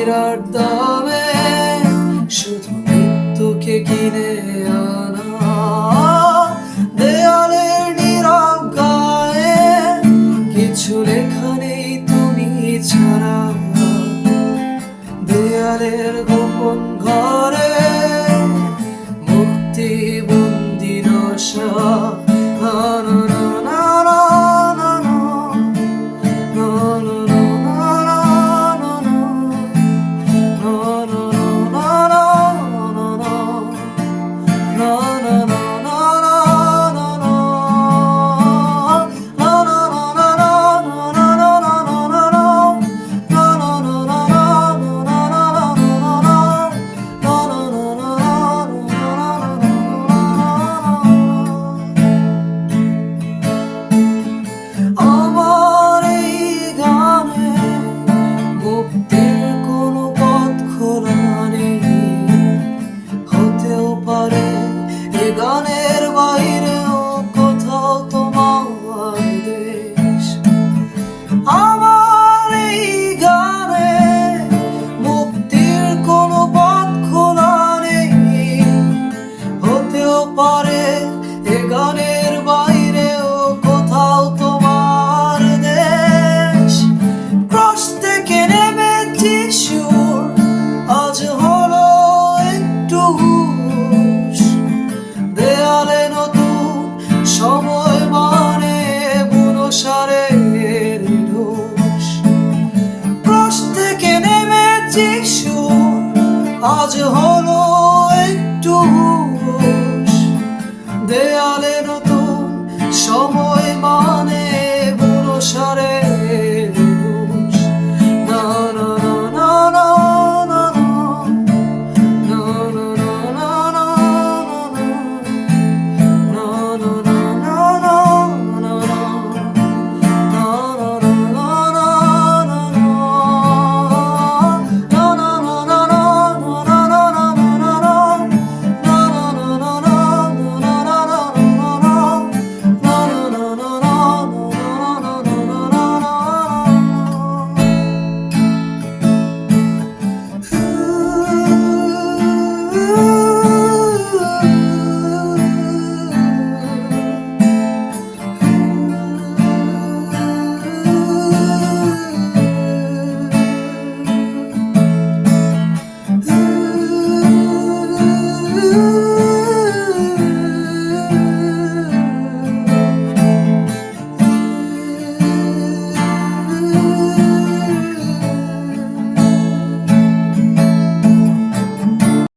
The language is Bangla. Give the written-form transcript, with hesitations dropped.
বিরাট দামে শুধু মৃত্যুকে কিনে আনা। দেয়ালের নীরব গায়ে কিছু লেখা নেই তুমি ছাড়া। দেয়ালের গোপন ঘরে মুক্তি বন্দি দশা। গানের বাইরেও কোথাও তোমার দেশ। আমার এই গানে মুক্তির কোনো পথ খোলা নেই, হতেও পারে এ গানের বাইরেও কোথাও তোমার দেশ। ক্রস থেকে নেমেছি সুর, আজ হলো একটু দেয়ালে নতুন সময় মানে বুনো সারের ঢোস। ক্রস থেকে নেমেছি সুর, আজ হলো